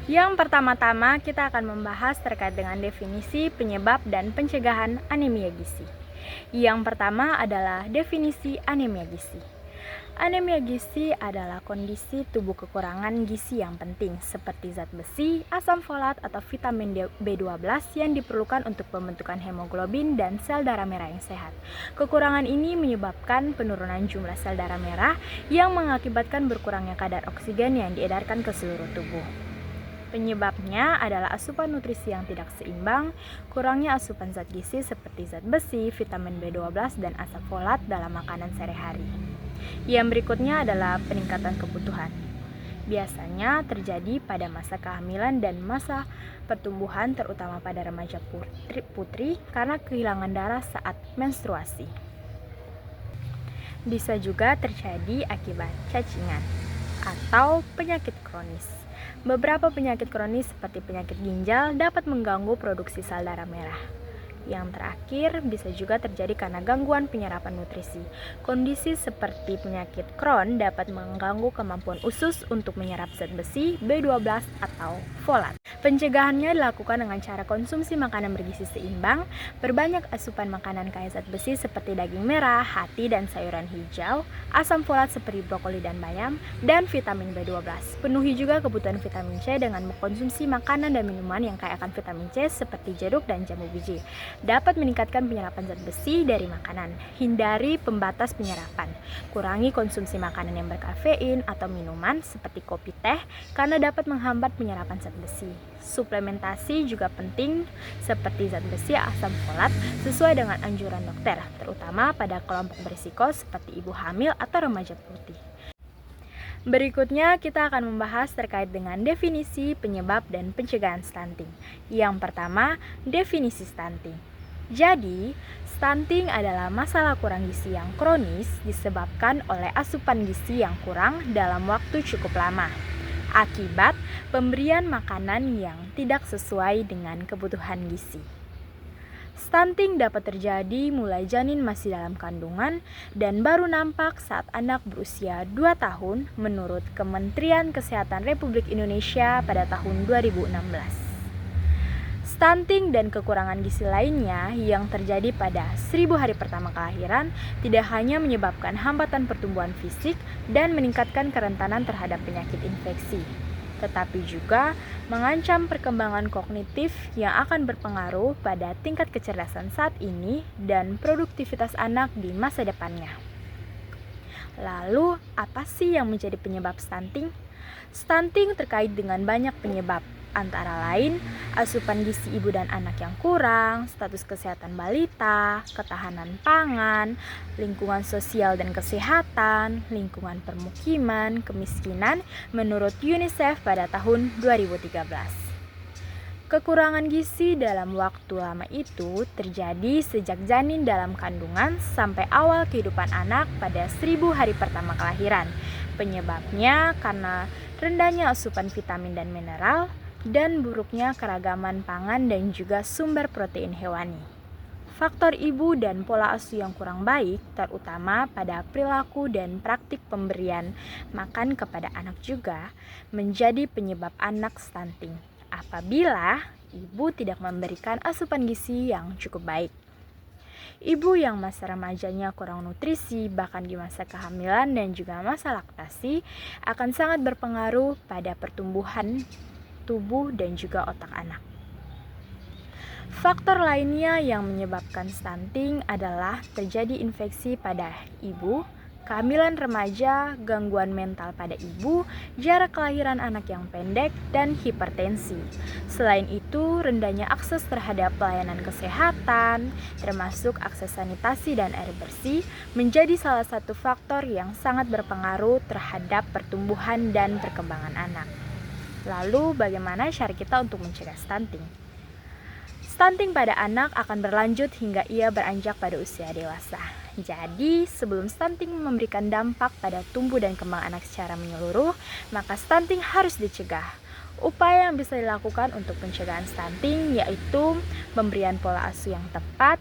Yang pertama-tama kita akan membahas terkait dengan definisi, penyebab, dan pencegahan anemia gizi. Yang pertama adalah definisi anemia gizi. Anemia gizi adalah kondisi tubuh kekurangan gizi yang penting seperti zat besi, asam folat, atau vitamin B12 yang diperlukan untuk pembentukan hemoglobin dan sel darah merah yang sehat. Kekurangan ini menyebabkan penurunan jumlah sel darah merah yang mengakibatkan berkurangnya kadar oksigen yang diedarkan ke seluruh tubuh. Penyebabnya adalah asupan nutrisi yang tidak seimbang, kurangnya asupan zat gizi seperti zat besi, vitamin B12, dan asam folat dalam makanan sehari-hari. Yang berikutnya adalah peningkatan kebutuhan. Biasanya terjadi pada masa kehamilan dan masa pertumbuhan, terutama pada remaja putri karena kehilangan darah saat menstruasi. Bisa juga terjadi akibat cacingan atau penyakit kronis. Beberapa penyakit kronis seperti penyakit ginjal dapat mengganggu produksi sel darah merah. Yang terakhir bisa juga terjadi karena gangguan penyerapan nutrisi. Kondisi seperti penyakit Crohn dapat mengganggu kemampuan usus untuk menyerap zat besi, B12, atau folat. Pencegahannya dilakukan dengan cara konsumsi makanan bergizi seimbang, perbanyak asupan makanan kaya zat besi seperti daging merah, hati, dan sayuran hijau, asam folat seperti brokoli dan bayam, dan vitamin B12. Penuhi juga kebutuhan vitamin C dengan mengkonsumsi makanan dan minuman yang kaya akan vitamin C seperti jeruk dan jambu biji. Dapat meningkatkan penyerapan zat besi dari makanan. Hindari pembatas penyerapan. Kurangi konsumsi makanan yang berkafein atau minuman seperti kopi teh karena dapat menghambat penyerapan zat besi. Suplementasi juga penting seperti zat besi, asam folat sesuai dengan anjuran dokter, terutama pada kelompok berisiko seperti ibu hamil atau remaja putih. Berikutnya kita akan membahas terkait dengan definisi, penyebab, dan pencegahan stunting. Yang pertama, definisi stunting. Jadi, stunting adalah masalah kurang gizi yang kronis disebabkan oleh asupan gizi yang kurang dalam waktu cukup lama akibat pemberian makanan yang tidak sesuai dengan kebutuhan gizi. Stunting dapat terjadi mulai janin masih dalam kandungan dan baru nampak saat anak berusia 2 tahun menurut Kementerian Kesehatan Republik Indonesia pada tahun 2016. Stunting dan kekurangan gizi lainnya yang terjadi pada 1000 hari pertama kelahiran tidak hanya menyebabkan hambatan pertumbuhan fisik dan meningkatkan kerentanan terhadap penyakit infeksi, tetapi juga mengancam perkembangan kognitif yang akan berpengaruh pada tingkat kecerdasan saat ini dan produktivitas anak di masa depannya. Lalu, apa sih yang menjadi penyebab stunting? Stunting terkait dengan banyak penyebab, antara lain asupan gizi ibu dan anak yang kurang, status kesehatan balita, ketahanan pangan, lingkungan sosial dan kesehatan, lingkungan permukiman, kemiskinan menurut UNICEF pada tahun 2013. Kekurangan gizi dalam waktu lama itu terjadi sejak janin dalam kandungan sampai awal kehidupan anak pada 1000 hari pertama kelahiran. Penyebabnya karena rendahnya asupan vitamin dan mineral, dan buruknya keragaman pangan dan juga sumber protein hewani. Faktor ibu dan pola asuh yang kurang baik, terutama pada perilaku dan praktik pemberian makan kepada anak juga, menjadi penyebab anak stunting apabila ibu tidak memberikan asupan gizi yang cukup baik. Ibu yang masa remajanya kurang nutrisi, bahkan di masa kehamilan dan juga masa laktasi, akan sangat berpengaruh pada pertumbuhan tubuh dan juga otak anak. Faktor lainnya yang menyebabkan stunting adalah terjadi infeksi pada ibu, kehamilan remaja, gangguan mental pada ibu, jarak kelahiran anak yang pendek, dan hipertensi. Selain itu, rendahnya akses terhadap pelayanan kesehatan, termasuk akses sanitasi dan air bersih, menjadi salah satu faktor yang sangat berpengaruh terhadap pertumbuhan dan perkembangan anak. Lalu, bagaimana cara kita untuk mencegah stunting? Stunting pada anak akan berlanjut hingga ia beranjak pada usia dewasa. Jadi, sebelum stunting memberikan dampak pada tumbuh dan kembang anak secara menyeluruh, maka stunting harus dicegah. Upaya yang bisa dilakukan untuk pencegahan stunting yaitu pemberian pola asuh yang tepat,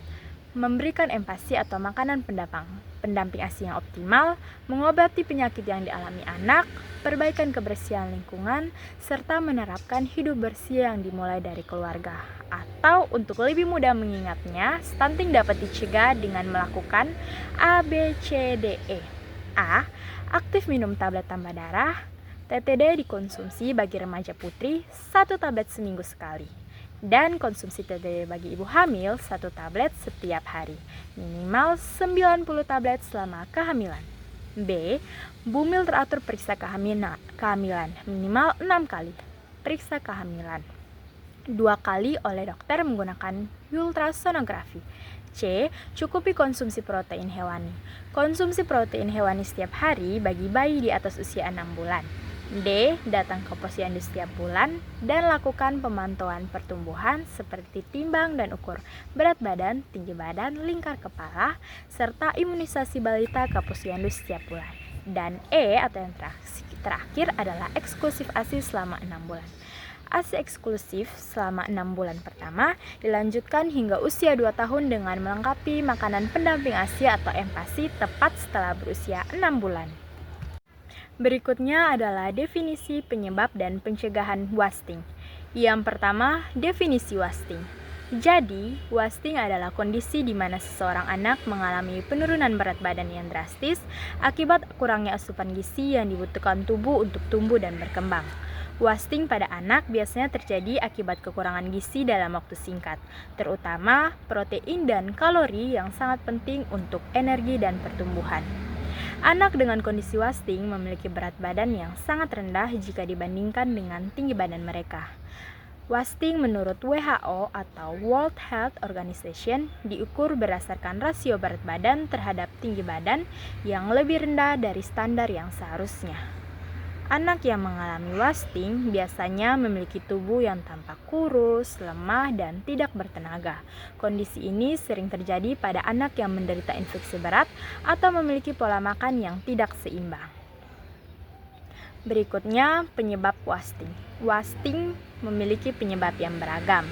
memberikan empasi atau makanan pendamping ASI yang optimal, mengobati penyakit yang dialami anak, perbaikan kebersihan lingkungan, serta menerapkan hidup bersih yang dimulai dari keluarga. Atau untuk lebih mudah mengingatnya, stunting dapat dicegah dengan melakukan A, B, C, D, E. A. Aktif minum tablet tambah darah. TTD dikonsumsi bagi remaja putri 1 tablet seminggu sekali. Dan konsumsi TTD bagi ibu hamil 1 tablet setiap hari, minimal 90 tablet selama kehamilan. B. Bumil teratur periksa kehamilan, minimal 6 kali periksa kehamilan, 2 kali oleh dokter menggunakan ultrasonografi. C. Cukupi konsumsi protein hewani. Konsumsi protein hewani setiap hari bagi bayi di atas usia 6 bulan. D. Datang ke posyandu setiap bulan dan lakukan pemantauan pertumbuhan seperti timbang dan ukur berat badan, tinggi badan, lingkar kepala, serta imunisasi balita ke posyandu setiap bulan. Dan E atau yang terakhir adalah eksklusif ASI selama 6 bulan. ASI eksklusif selama 6 bulan pertama dilanjutkan hingga usia 2 tahun dengan melengkapi makanan pendamping ASI atau empasi tepat setelah berusia 6 bulan. Berikutnya adalah definisi penyebab dan pencegahan wasting. Yang pertama, definisi wasting. Jadi, wasting adalah kondisi di mana seseorang anak mengalami penurunan berat badan yang drastis akibat kurangnya asupan gizi yang dibutuhkan tubuh untuk tumbuh dan berkembang. Wasting pada anak biasanya terjadi akibat kekurangan gizi dalam waktu singkat, terutama protein dan kalori yang sangat penting untuk energi dan pertumbuhan. Anak dengan kondisi wasting memiliki berat badan yang sangat rendah jika dibandingkan dengan tinggi badan mereka. Wasting menurut WHO atau World Health Organization diukur berdasarkan rasio berat badan terhadap tinggi badan yang lebih rendah dari standar yang seharusnya. Anak yang mengalami wasting biasanya memiliki tubuh yang tampak kurus, lemah, dan tidak bertenaga. Kondisi ini sering terjadi pada anak yang menderita infeksi berat atau memiliki pola makan yang tidak seimbang. Berikutnya, penyebab wasting. Wasting memiliki penyebab yang beragam.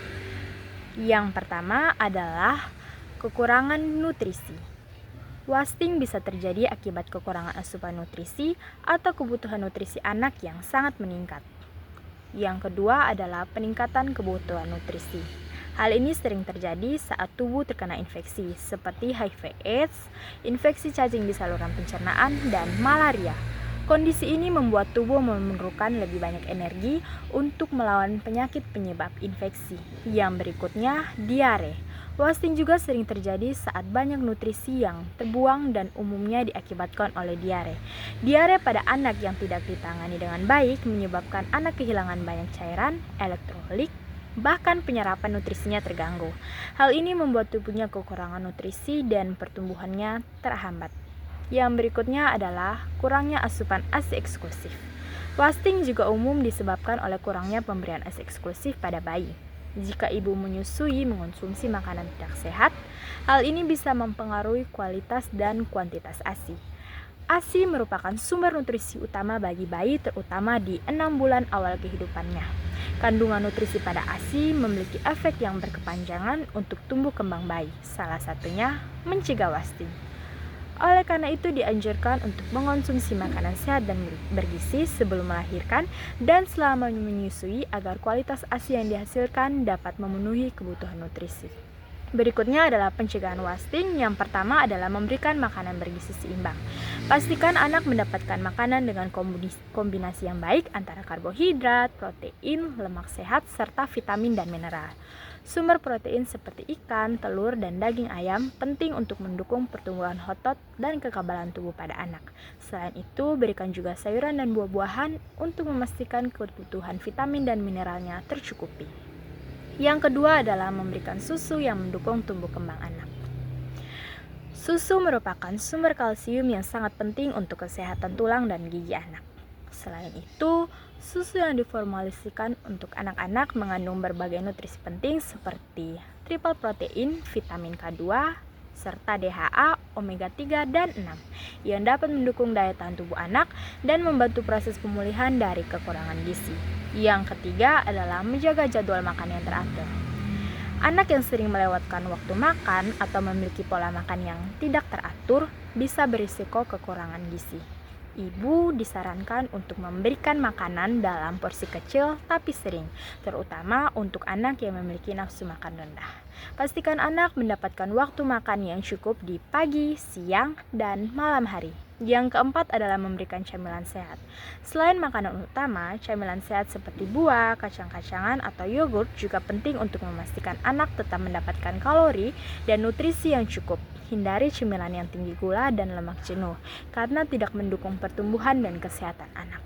Yang pertama adalah kekurangan nutrisi. Wasting bisa terjadi akibat kekurangan asupan nutrisi atau kebutuhan nutrisi anak yang sangat meningkat. Yang kedua adalah peningkatan kebutuhan nutrisi. Hal ini sering terjadi saat tubuh terkena infeksi seperti HIV/AIDS, infeksi cacing di saluran pencernaan, dan malaria. Kondisi ini membuat tubuh memerlukan lebih banyak energi untuk melawan penyakit penyebab infeksi. Yang berikutnya, diare. Wasting juga sering terjadi saat banyak nutrisi yang terbuang dan umumnya diakibatkan oleh diare. Diare pada anak yang tidak ditangani dengan baik menyebabkan anak kehilangan banyak cairan, elektrolit, bahkan penyerapan nutrisinya terganggu. Hal ini membuat tubuhnya kekurangan nutrisi dan pertumbuhannya terhambat. Yang berikutnya adalah kurangnya asupan ASI eksklusif. Wasting juga umum disebabkan oleh kurangnya pemberian ASI eksklusif pada bayi. Jika ibu menyusui mengonsumsi makanan tidak sehat, hal ini bisa mempengaruhi kualitas dan kuantitas ASI. ASI merupakan sumber nutrisi utama bagi bayi terutama di 6 bulan awal kehidupannya. Kandungan nutrisi pada ASI memiliki efek yang berkepanjangan untuk tumbuh kembang bayi, salah satunya mencegah wasting. Oleh karena itu dianjurkan untuk mengonsumsi makanan sehat dan bergizi sebelum melahirkan dan selama menyusui agar kualitas ASI yang dihasilkan dapat memenuhi kebutuhan nutrisi. Berikutnya adalah pencegahan wasting. Yang pertama adalah memberikan makanan bergizi seimbang. Pastikan anak mendapatkan makanan dengan kombinasi yang baik antara karbohidrat, protein, lemak sehat, serta vitamin dan mineral. Sumber protein seperti ikan, telur, dan daging ayam penting untuk mendukung pertumbuhan otot dan kekebalan tubuh pada anak. Selain itu, berikan juga sayuran dan buah-buahan untuk memastikan kebutuhan vitamin dan mineralnya tercukupi. Yang kedua adalah memberikan susu yang mendukung tumbuh kembang anak. Susu merupakan sumber kalsium yang sangat penting untuk kesehatan tulang dan gigi anak. Selain itu, susu yang diformulasikan untuk anak-anak mengandung berbagai nutrisi penting seperti triple protein, vitamin K2, serta DHA, omega 3, dan 6 yang dapat mendukung daya tahan tubuh anak dan membantu proses pemulihan dari kekurangan gizi. Yang ketiga adalah menjaga jadwal makan yang teratur. Anak yang sering melewatkan waktu makan atau memiliki pola makan yang tidak teratur bisa berisiko kekurangan gizi. Ibu disarankan untuk memberikan makanan dalam porsi kecil tapi sering, terutama untuk anak yang memiliki nafsu makan rendah. Pastikan anak mendapatkan waktu makan yang cukup di pagi, siang, dan malam hari. Yang keempat adalah memberikan camilan sehat. Selain makanan utama, camilan sehat seperti buah, kacang-kacangan, atau yogurt juga penting untuk memastikan anak tetap mendapatkan kalori dan nutrisi yang cukup. Hindari cemilan yang tinggi gula dan lemak jenuh, karena tidak mendukung pertumbuhan dan kesehatan anak.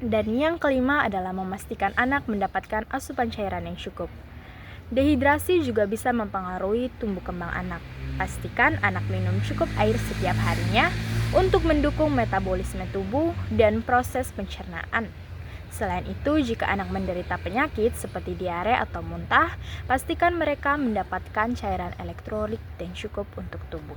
Dan yang kelima adalah memastikan anak mendapatkan asupan cairan yang cukup. Dehidrasi juga bisa mempengaruhi tumbuh kembang anak. Pastikan anak minum cukup air setiap harinya untuk mendukung metabolisme tubuh dan proses pencernaan. Selain itu, jika anak menderita penyakit seperti diare atau muntah, pastikan mereka mendapatkan cairan elektrolit yang cukup untuk tubuh.